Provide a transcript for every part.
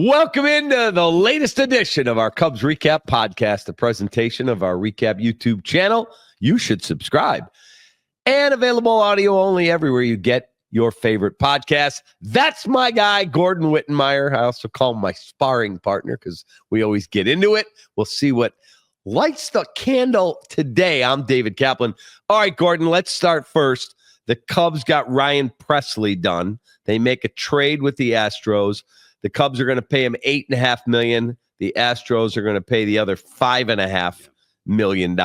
Welcome into the latest edition of our Cubs Recap Podcast, a presentation of our Recap YouTube channel. You should subscribe. And available audio only everywhere you get your favorite podcast. That's my guy, Gordon Wittenmeyer. I also call him my sparring partner because we always get into it. We'll see what lights the candle today. I'm David Kaplan. All right, Gordon, let's start first. The Cubs got Ryan Pressly done. They make a trade with the Astros. The Cubs are going to pay him $8.5 million. The Astros are going to pay the other $5.5 million.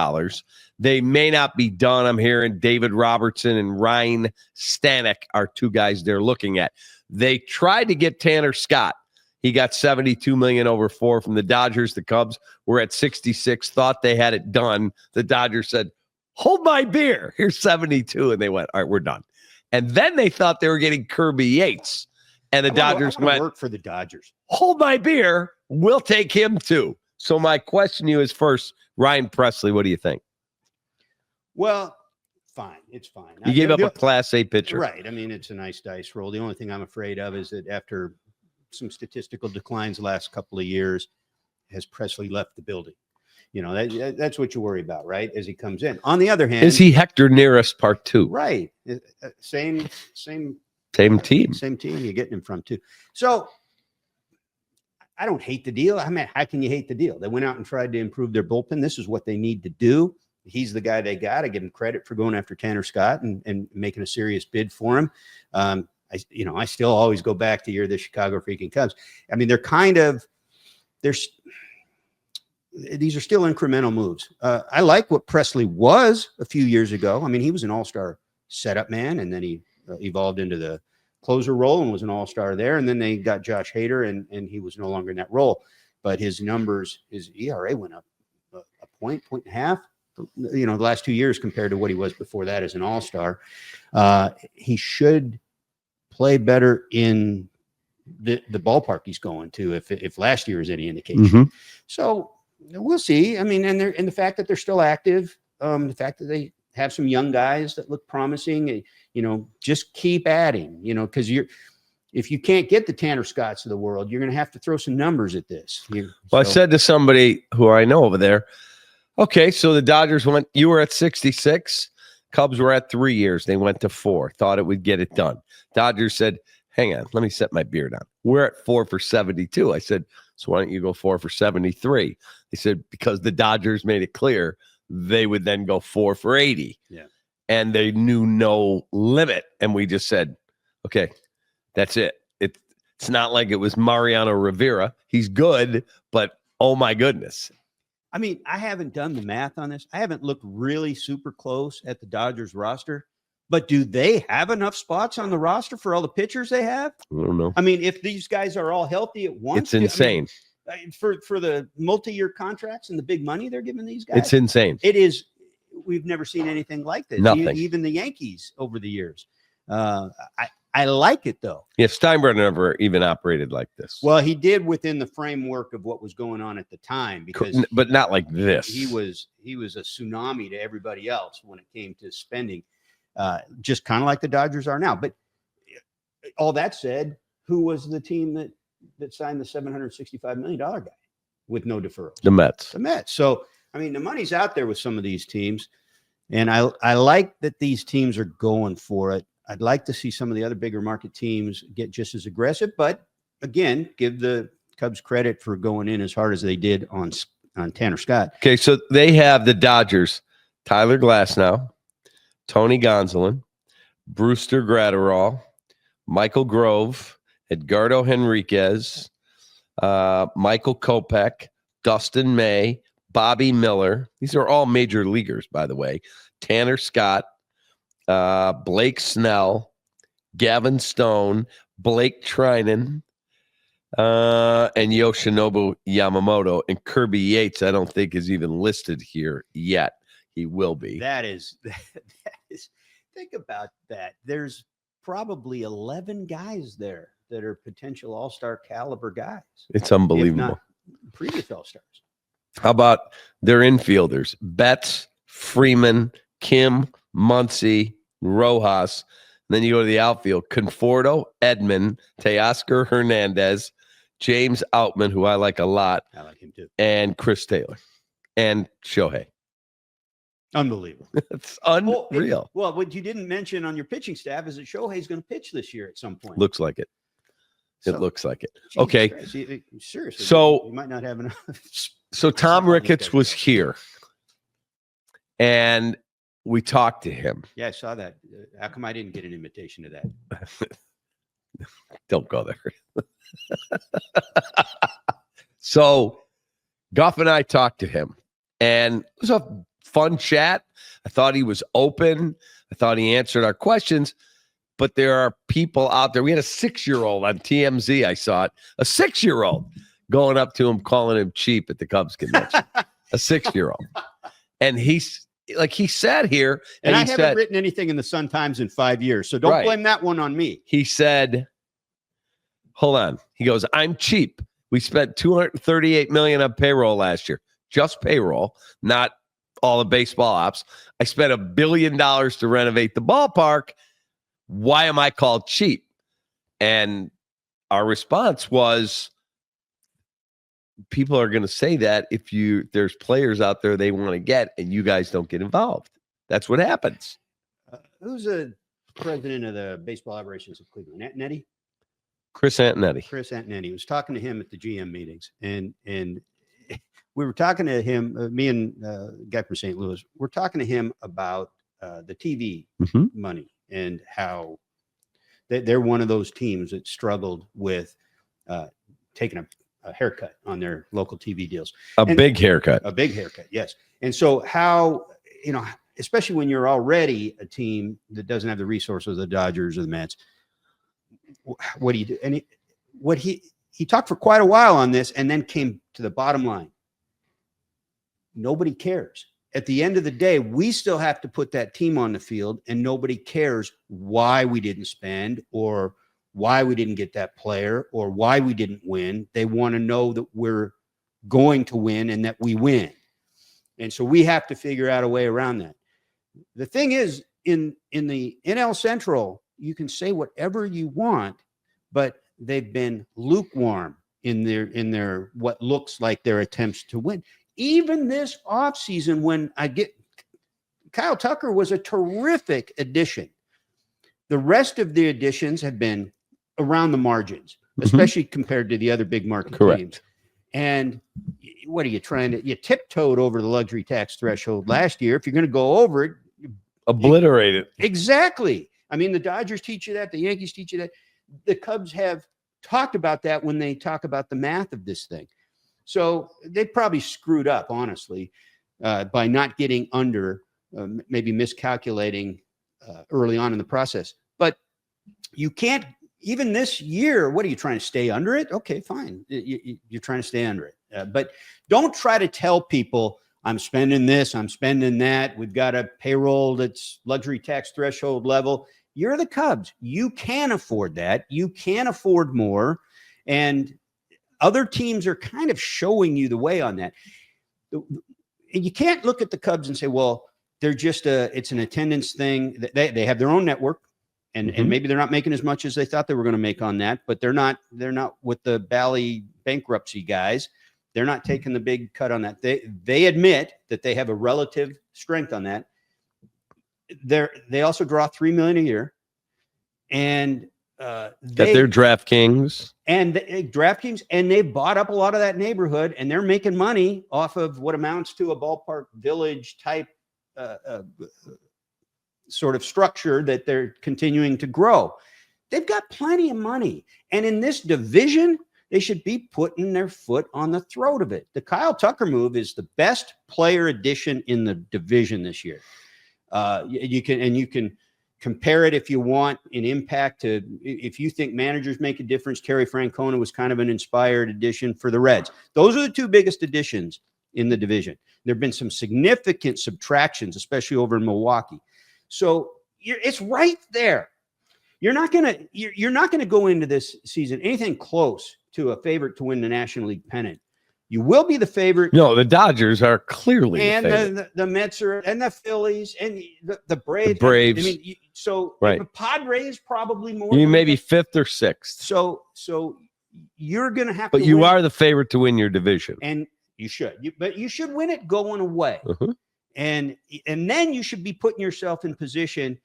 They may not be done. I'm hearing David Robertson and Ryan Stanek are two guys they're looking at. They tried to get Tanner Scott. He got $72 million over 4 from the Dodgers. The Cubs were at 66, thought they had it done. The Dodgers said, hold my beer. Here's 72. And they went, all right, we're done. And then they thought they were getting Kirby Yates. And the Dodgers went, work for the Dodgers. Hold my beer. We'll take him too. So my question to you is first, Ryan Pressly, what do you think? Well, fine. It's fine. You gave up a Class A pitcher. Right. I mean, it's a nice dice roll. The only thing I'm afraid of is that after some statistical declines the last couple of years, has Pressly left the building? You know, that's what you worry about, right? As he comes in. On the other hand, is he Hector Neris Part 2? Right. Same team. Same team you're getting him from, too. So I don't hate the deal. I mean, how can you hate the deal? They went out and tried to improve their bullpen. This is what they need to do. He's the guy they got. I give him credit for going after Tanner Scott and making a serious bid for him. I still always go back to the Chicago freaking Cubs. I mean, these are still incremental moves. I like what Pressly was a few years ago. I mean, he was an all-star setup man, and then he evolved into the closer role and was an all-star there. And then they got Josh Hader, and he was no longer in that role. But his numbers, his ERA went up a point and a half, the last 2 years compared to what he was before that as an all-star. He should play better in the ballpark he's going to if last year is any indication. Mm-hmm. So we'll see. I mean, and the fact that they're still active, the fact that they have some young guys that look promising, just keep adding, because if you can't get the Tanner Scotts of the world, you're going to have to throw some numbers at this. I said to somebody who I know over there, okay, so the Dodgers you were at 66, Cubs were at 3 years. They went to 4, thought it would get it done. Dodgers said, hang on, let me set my beer down. We're at 4 for 72. I said, so why don't you go 4 for 73? They said, because the Dodgers made it clear they would then go 4 for 80. Yeah. And they knew no limit. And we just said, okay, that's it. It's not like it was Mariano Rivera. He's good, but oh my goodness. I mean, I haven't done the math on this. I haven't looked really super close at the Dodgers roster, but do they have enough spots on the roster for all the pitchers they have? I don't know. I mean, if these guys are all healthy at once, it's insane. For the multi-year contracts and the big money they're giving these guys. It's insane. It is. We've never seen anything like this. Nothing. Even the Yankees over the years. I like it, though. Yeah, Steinbrenner never even operated like this. Well, he did within the framework of what was going on at the time, but not like this. He was a tsunami to everybody else when it came to spending, just kind of like the Dodgers are now. But all that said, who was the team that signed the $765 million guy with no deferrals? The Mets. So, I mean, the money's out there with some of these teams, and I like that these teams are going for it. I'd like to see some of the other bigger market teams get just as aggressive, but again, give the Cubs credit for going in as hard as they did on Tanner Scott. Okay, so they have the Dodgers, Tyler Glasnow, Tony Gonsolin, Brewster Gratterall, Michael Grove, Edgardo Henriquez, Michael Kopech, Dustin May, Bobby Miller. These are all major leaguers, by the way. Tanner Scott, Blake Snell, Gavin Stone, Blake Trinan, and Yoshinobu Yamamoto. And Kirby Yates, I don't think is even listed here yet. He will be. That is think about that. There's probably 11 guys there that are potential all-star caliber guys. It's unbelievable. Previous all-stars. How about their infielders? Betts, Freeman, Kim, Muncy, Rojas. And then you go to the outfield. Conforto, Edman, Teoscar Hernandez, James Outman, who I like a lot, I like him too. and Chris Taylor and Shohei. Unbelievable. It's unreal. Well, what you didn't mention on your pitching staff is that Shohei's going to pitch this year at some point. Looks like it. It looks like it. Jesus Okay. Christ, seriously. So you might not have enough. So Tom Ricketts was here, and we talked to him. Yeah, I saw that. How come I didn't get an invitation to that? Don't go there. So Goff and I talked to him, and it was a fun chat. I thought he was open. I thought he answered our questions. But there are people out there. We had a 6-year-old on TMZ. I saw it. A 6-year-old going up to him, calling him cheap at the Cubs convention. A 6-year-old. And he's like, he sat here and I haven't written anything in the Sun Times in 5 years. So don't blame that one on me. He said, hold on. He goes, I'm cheap. We spent $238 million on payroll last year. Just payroll, not all the baseball ops. I spent $1 billion to renovate the ballpark. Why am I called cheap? And our response was, people are going to say that if there's players out there they want to get and you guys don't get involved. That's what happens. Who's the president of the baseball operations of Cleveland? Antonetti? Chris Antonetti. Chris Antonetti. Was talking to him at the GM meetings, and we were talking to him, me and a guy from St. Louis, we're talking to him about the TV money and how they're one of those teams that struggled with taking a haircut on their local TV deals. A big haircut, yes. And so how, especially when you're already a team that doesn't have the resources of the Dodgers or the Mets, what do you do? And he talked for quite a while on this and then came to the bottom line. Nobody cares. At the end of the day, we still have to put that team on the field, and nobody cares why we didn't spend or why we didn't get that player or why we didn't win. They want to know that we're going to win and that we win. And so we have to figure out a way around that. The thing is, in the NL Central, you can say whatever you want, but they've been lukewarm in their what looks like their attempts to win. Even this offseason, when Kyle Tucker was a terrific addition. The rest of the additions have been around the margins, especially compared to the other big market teams. And what are you trying to? You tiptoed over the luxury tax threshold last year. If you're going to go over it, obliterate it. Exactly. I mean, the Dodgers teach you that. The Yankees teach you that. The Cubs have talked about that when they talk about the math of this thing. So they probably screwed up, honestly, by not getting under, maybe miscalculating early on in the process. But you can't, even this year, what are you trying to stay under it? Okay, fine. You're trying to stay under it. But don't try to tell people, I'm spending this, I'm spending that. We've got a payroll that's luxury tax threshold level. You're the Cubs. You can afford that. You can afford more. And other teams are kind of showing you the way on that. You can't look at the Cubs and say, well, they're just it's an attendance thing. They have their own network, and maybe they're not making as much as they thought they were going to make on that, but they're not with the Bally bankruptcy guys. They're not taking the big cut on that. They admit that they have a relative strength on that. They also draw $3 million a year, and they're DraftKings and they bought up a lot of that neighborhood, and they're making money off of what amounts to a ballpark village type sort of structure that they're continuing to grow. They've got plenty of money, and in this division, they should be putting their foot on the throat of it. The Kyle Tucker move is the best player addition in the division this year. You can compare it if you want in impact to, if you think managers make a difference. Terry Francona was kind of an inspired addition for the Reds. Those are the two biggest additions in the division. There have been some significant subtractions, especially over in Milwaukee. So it's right there. You're not gonna go into this season anything close to a favorite to win the National League pennant. You will be the favorite. No, the Dodgers are clearly and the Mets are, and the Phillies and the Braves. The Braves. I mean, right. The Padres probably more. You mean maybe fifth or sixth. So you're going to have But to you win, are the favorite to win your division. and you should. But you should win it going away. Uh-huh. And then you should be putting yourself in position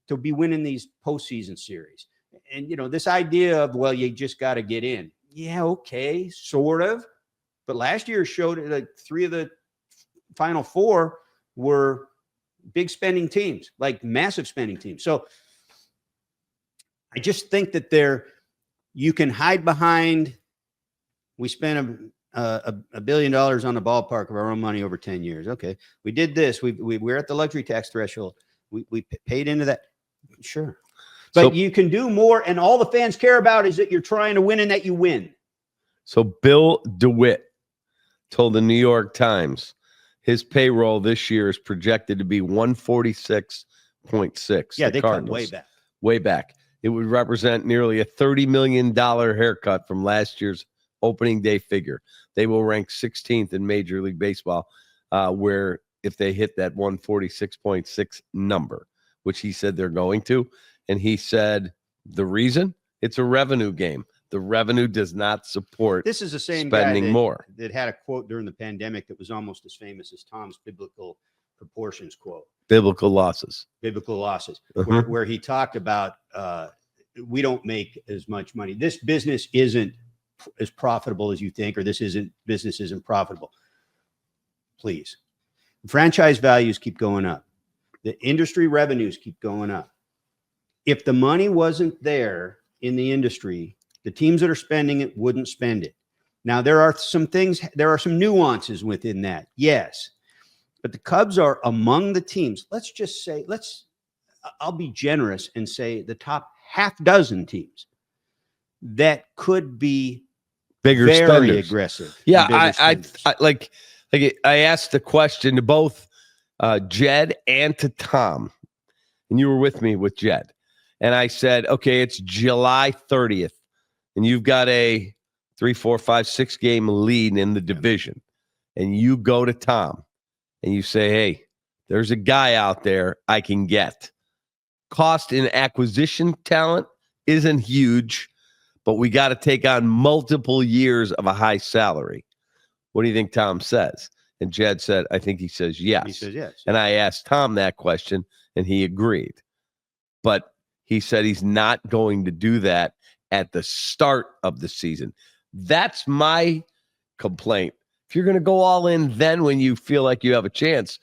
to be winning these postseason series. And, this idea of, well, you just got to get in. Yeah, okay, sort of. But last year showed like 3 of the final 4 were big spending teams, like massive spending teams. So I just think that you can hide behind, we spent $1 billion on the ballpark of our own money over 10 years. Okay. We did this. We're at the luxury tax threshold. We paid into that. Sure. But you can do more. And all the fans care about is that you're trying to win and that you win. So Bill DeWitt told the New York Times his payroll this year is projected to be 146.6. Yeah, they cut way back. Way back. It would represent nearly a $30 million haircut from last year's opening day figure. They will rank 16th in Major League Baseball, where if they hit that 146.6 number, which he said they're going to. And he said the reason? It's a revenue game. The revenue does not support this is the same spending guy more. That had a quote during the pandemic that was almost as famous as Tom's biblical proportions quote. Biblical losses. Uh-huh. Where he talked about we don't make as much money. This business isn't as profitable as you think, or business isn't profitable. Please. Franchise values keep going up. The industry revenues keep going up. If the money wasn't there in the industry, the teams that are spending it wouldn't spend it. Now, there are some nuances within that. Yes. But the Cubs are among the teams. Let's just say, I'll be generous and say the top half dozen teams that could be bigger very spenders. Aggressive. Yeah. I asked the question to both Jed and to Tom, and you were with me with Jed. And I said, okay, it's July 30th, and you've got a 3, 4, 5, 6 game lead in the division. And you go to Tom and you say, hey, there's a guy out there I can get. Cost in acquisition talent isn't huge, but we got to take on multiple years of a high salary. What do you think Tom says? And Jed said, I think he says yes. He says yes. And I asked Tom that question, and he agreed. But he said he's not going to do that at the start of the season. That's my complaint. If you're going to go all in then when you feel like you have a chance,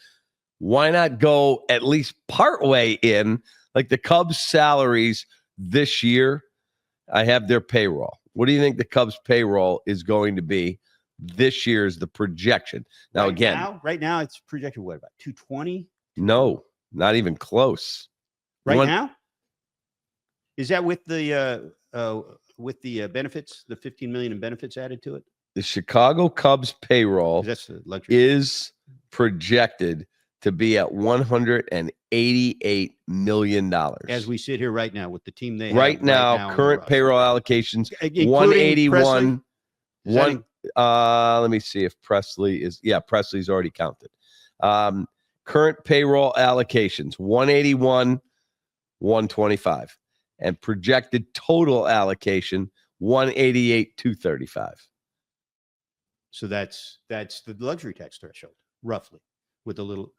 why not go at least partway in? Like the Cubs' salaries this year, I have their payroll. What do you think the Cubs' payroll is going to be this year is the projection? Now, right now it's projected, what, about 220? No, not even close. Now? Is that with the benefits, the $15 million in benefits added to it? The Chicago Cubs payroll that's the luxury is projected to be at $188 million. As we sit here right now with the team they right have now, current payroll allocations, including 181. Presley? Let me see if Presley's already counted. Current payroll allocations, 181, 125. And projected total allocation, 188, 235. So that's the luxury tax threshold, roughly, with a little.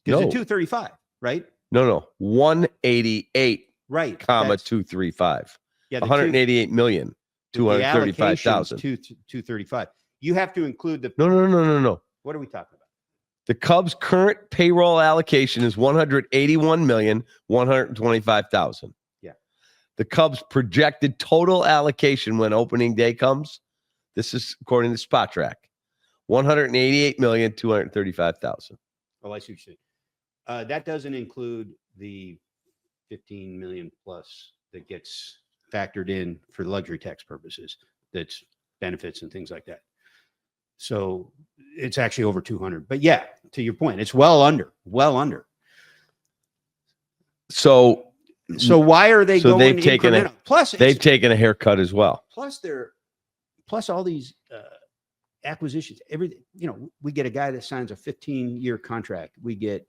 No. It's 235, right? No, 188, right, comma 235. Yeah, 188 million, 235,000. 235. You have to include the. No. What are we talking about? The Cubs' current payroll allocation is 181,125,000. Yeah. The Cubs' projected total allocation when opening day comes, this is according to Spot Track, 188,235,000. Oh, I see what you're saying. That doesn't include the 15 million plus that gets factored in for luxury tax purposes. That's benefits and things like that. So it's actually over 200. But yeah, to your point, it's well under. So why are they going they've taken incremental? They've taken a haircut as well. Plus all these acquisitions, everything, we get a guy that signs a 15-year contract. We get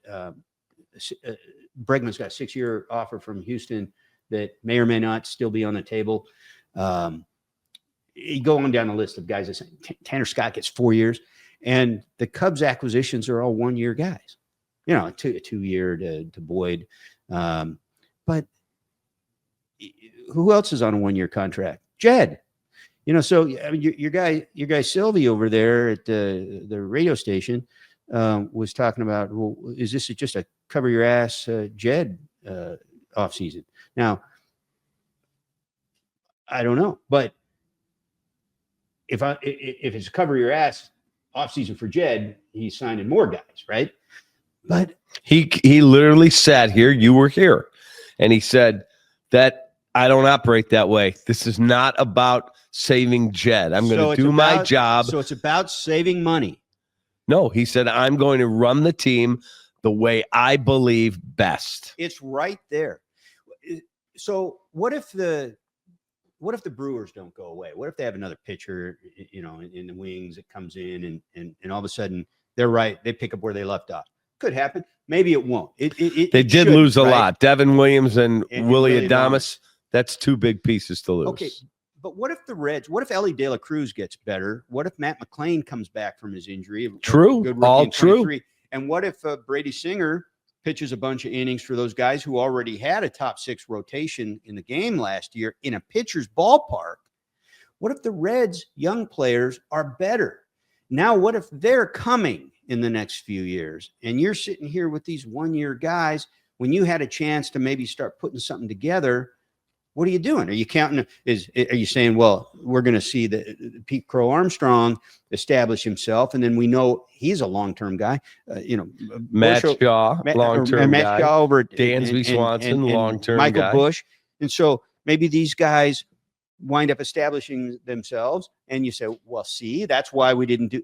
Bregman's got a 6-year offer from Houston that may or may not still be on the table. you go on down the list of guys that say Tanner Scott gets 4 years, and the Cubs acquisitions are all 1 year guys. You know, a 2 year to Boyd, but who else is on a 1 year contract? Jed. You know, so I mean, your guy Sylvie over there at the radio station was talking about, well, is this just a cover your ass Jed off season? Now, I don't know, but if it's a cover your ass off season for Jed, he's signing more guys, right? But he literally sat here. You were here, and he said that I don't operate that way. This is not about saving Jed. I'm going to do my job. So it's about saving money. No, he said, I'm going to run the team the way I believe best. It's right there. So what if the Brewers don't go away? What if they have another pitcher, you know, in the wings that comes in and all of a sudden they're right. They pick up where they left off. Could happen. Maybe it won't. They did lose a lot. Devin Williams and Willie Adames. That's two big pieces to lose. Okay. But what if the Reds, what if Ellie De La Cruz gets better? What if Matt McClain comes back from his injury? True. All true. And what if Brady Singer pitches a bunch of innings for those guys who already had a top 6 rotation in the game last year in a pitcher's ballpark? What if the Reds' young players are better? Now, what if they're coming in the next few years and you're sitting here with these 1 year guys when you had a chance to maybe start putting something together? What are you doing? Are you counting? Are you saying, well, we're going to see the Pete Crow Armstrong establish himself, and then we know he's a long-term guy. You know, Matt Shaw, long-term guy. Matt Shaw over at Dansby Swanson, long-term Michael guy. Bush, and so maybe these guys wind up establishing themselves, and you say, well, see, that's why we didn't do.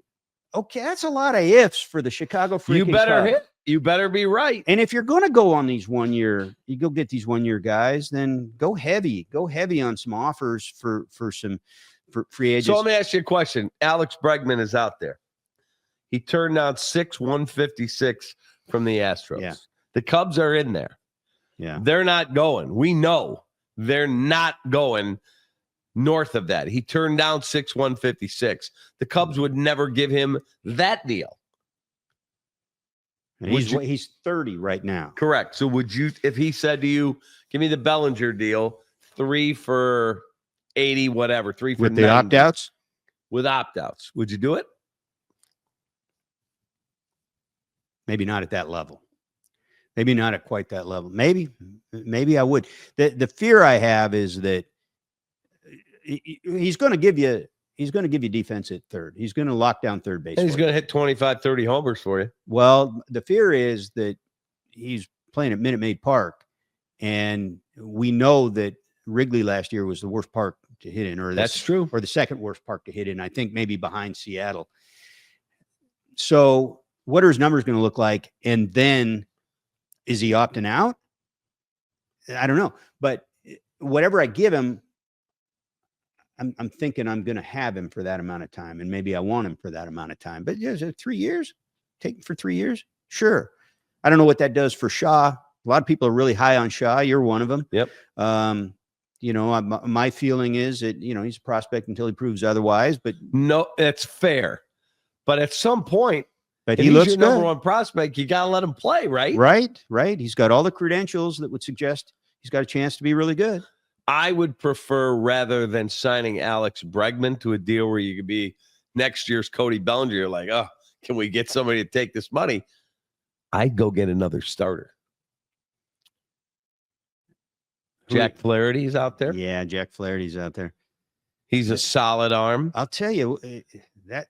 Okay, that's a lot of ifs for the Chicago freaking You better Cubs. hit. You better be right. And if you're going to go on these 1 year, you go get these 1 year guys, then go heavy on some offers for free agents. So let me ask you a question. Alex Bregman is out there. He turned down 156 from the Astros. Yeah. The Cubs are in there. Yeah. They're not going. We know they're not going north of that. He turned down 156. The Cubs would never give him that deal. And he's 30 right now. Correct. So would you, if he said to you, give me the Bellinger deal, 3 for 80, whatever, 3 for with 90, the opt-outs? With opt-outs, would you do it? Maybe not at that level. Maybe not at quite that level. Maybe I would. The fear I have is that he's going to give you defense at third. He's going to lock down third base. And he's going to hit 25, 30 homers for you. Well, the fear is that he's playing at Minute Maid Park, and we know that Wrigley last year was the worst park to hit in, that's true, or the second worst park to hit in. I think maybe behind Seattle. So, what are his numbers going to look like? And then, is he opting out? I don't know, but whatever I give him, I'm thinking I'm going to have him for that amount of time, and maybe I want him for that amount of time. But yeah, 3 years, take him for 3 years. Sure. I don't know what that does for Shaw. A lot of people are really high on Shaw. You're one of them. Yep. You know, my feeling is that, you know, he's a prospect until he proves otherwise, but no, it's fair. But at some point, but he looks your number one prospect. You got to let him play, right? Right. He's got all the credentials that would suggest he's got a chance to be really good. I would prefer, rather than signing Alex Bregman to a deal where you could be next year's Cody Bellinger, you're like, oh, can we get somebody to take this money? I'd go get another starter. Jack Flaherty's out there. Yeah, Jack Flaherty's out there. He's a solid arm. I'll tell you,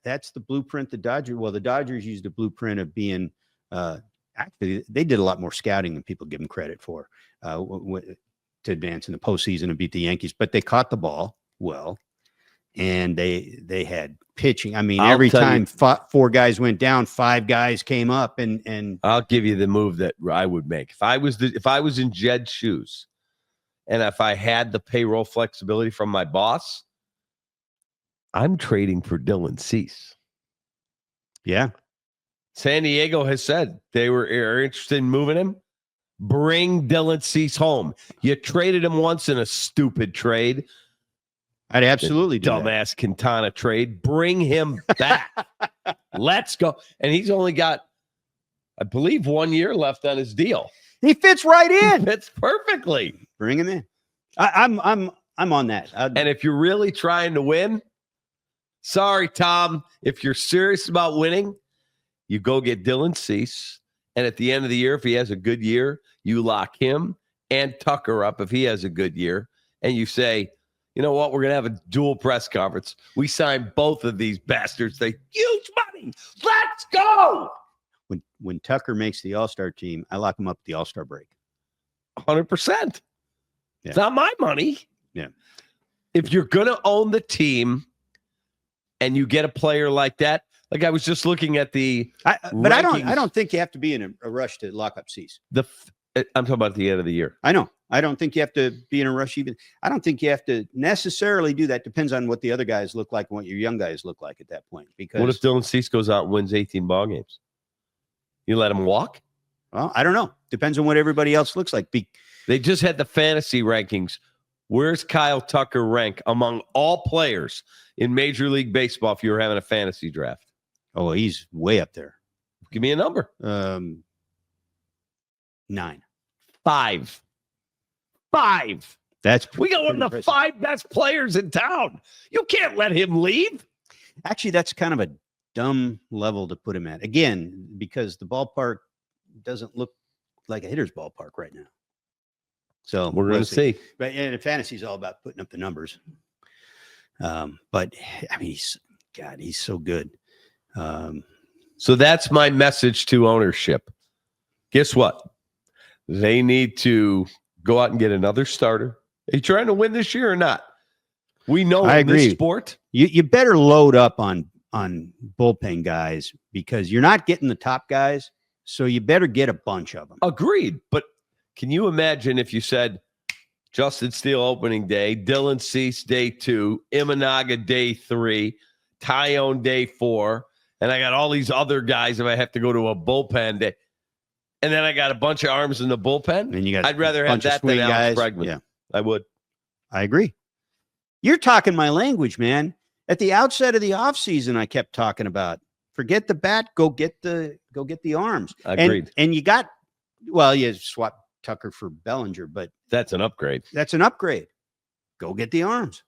that's the blueprint the Dodgers used the blueprint of being actually, they did a lot more scouting than people give them credit for to advance in the postseason and beat the Yankees, but they caught the ball well, and they had pitching. I mean, every time 4 guys went down, 5 guys came up, and I'll give you the move that I would make if I was in Jed's shoes, and if I had the payroll flexibility from my boss, I'm trading for Dylan Cease. Yeah, San Diego has said they were interested in moving him. Bring Dylan Cease home. You traded him once in a stupid trade. I'd absolutely do that. Dumbass Quintana trade. Bring him back. Let's go. And he's only got, I believe, 1 year left on his deal. He fits right in. He fits perfectly. Bring him in. I'm on that. And if you're really trying to win, sorry, Tom, if you're serious about winning, you go get Dylan Cease. And at the end of the year, if he has a good year, you lock him and Tucker up if he has a good year. And you say, you know what? We're going to have a dual press conference. We sign both of these bastards. They huge money. Let's go. When Tucker makes the All-Star team, I lock him up at the All-Star break. 100%. Yeah. It's not my money. Yeah. If you're going to own the team and you get a player like that, like I was just looking at the but I don't think you have to be in a rush to lock up Cease. I'm talking about the end of the year. I know. I don't think you have to be in a rush even. I don't think you have to necessarily do that. Depends on what the other guys look like and what your young guys look like at that point. Because what if Dylan Cease goes out and wins 18 ball games? You let him walk? Well, I don't know. Depends on what everybody else looks like. They just had the fantasy rankings. Where's Kyle Tucker rank among all players in Major League Baseball if you were having a fantasy draft? Oh, he's way up there. Give me a number. 9. 5. We got one of the 5 best players in town. You can't let him leave. Actually, that's kind of a dumb level to put him at. Again, because the ballpark doesn't look like a hitter's ballpark right now. So we're going to see. But and fantasy is all about putting up the numbers. But I mean, he's so good. So that's my message to ownership. Guess what? They need to go out and get another starter. Are you trying to win this year or not? We know in this sport. You better load up on bullpen guys because you're not getting the top guys. So you better get a bunch of them. Agreed. But can you imagine if you said Justin Steele opening day, Dylan Cease day 2, Imanaga day 3, Tyone day 4, and I got all these other guys if I have to go to a bullpen day. And then I got a bunch of arms in the bullpen. And you got I'd rather have that than Alex Bregman. Yeah, I would. I agree. You're talking my language, man. At the outset of the offseason, I kept talking about forget the bat, go get the arms. Agreed. And you got, well, you swap Tucker for Bellinger, but that's an upgrade. That's an upgrade. Go get the arms.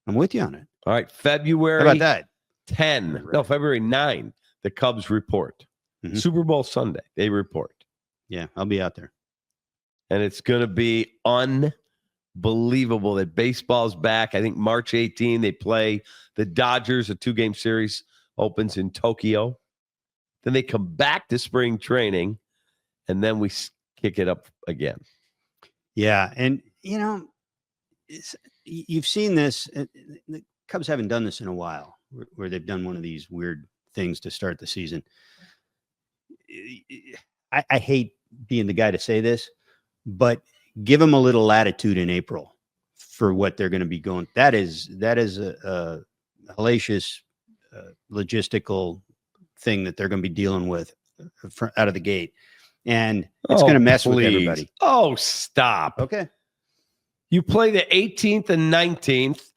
I'm with you on it. All right. February How about that? 10. Right. No, February 9. The Cubs report. Mm-hmm. Super Bowl Sunday. They report. Yeah, I'll be out there. And it's going to be unbelievable that baseball's back. I think March 18, they play the Dodgers. A 2-game series opens in Tokyo. Then they come back to spring training, and then we kick it up again. Yeah, and, you know, you've seen this. The Cubs haven't done this in a while, where they've done one of these weird things to start the season. I hate being the guy to say this, but give them a little latitude in April for what they're going to be going. That is a hellacious logistical thing that they're going to be dealing with out of the gate. And it's going to mess with everybody. Oh, stop. Okay. You play the 18th and 19th.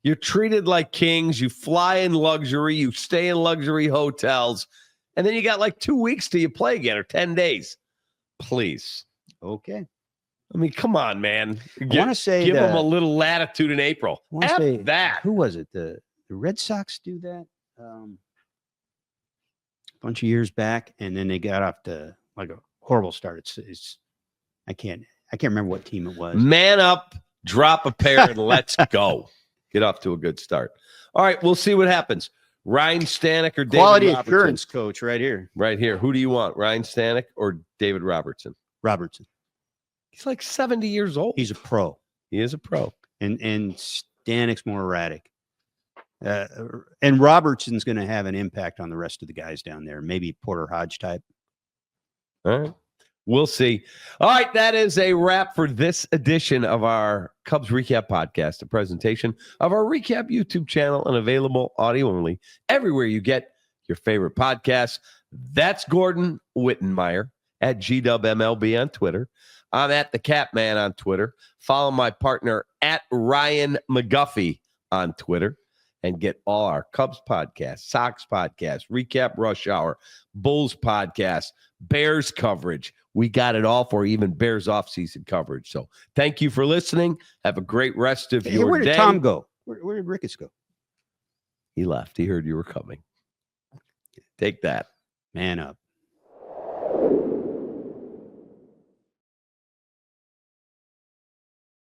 You're treated like kings. You fly in luxury. You stay in luxury hotels. And then you got like 2 weeks till you play again, or 10 days. Please. Okay. I mean, come on, man. I want to say give them a little latitude in April. Say that. Who was it? The Red Sox do that a bunch of years back, and then they got off to like a horrible start. It's I can't remember what team it was. Man up, drop a pair, and let's go. Get off to a good start. All right, we'll see what happens. Ryan Stanek or David Quality Robertson? Assurance coach right here. Right here. Who do you want, Ryan Stanek or David Robertson? Robertson. He's like 70 years old. He's a pro. He is a pro. And Stanek's more erratic. And Robertson's going to have an impact on the rest of the guys down there. Maybe Porter Hodge type. All right. We'll see. All right. That is a wrap for this edition of our Cubs Recap Podcast, a presentation of our Recap YouTube channel and available audio only everywhere you get your favorite podcasts. That's Gordon Wittenmeyer. at GWMLB on Twitter. I'm at the Cap Man on Twitter. Follow my partner at Ryan McGuffey on Twitter and get all our Cubs podcast, Sox podcast, Recap Rush Hour, Bulls podcast, Bears coverage. We got it all for even Bears offseason coverage. So thank you for listening. Have a great rest of your day. Where did Tom go? Where did Ricketts go? He left. He heard you were coming. Take that. Man up.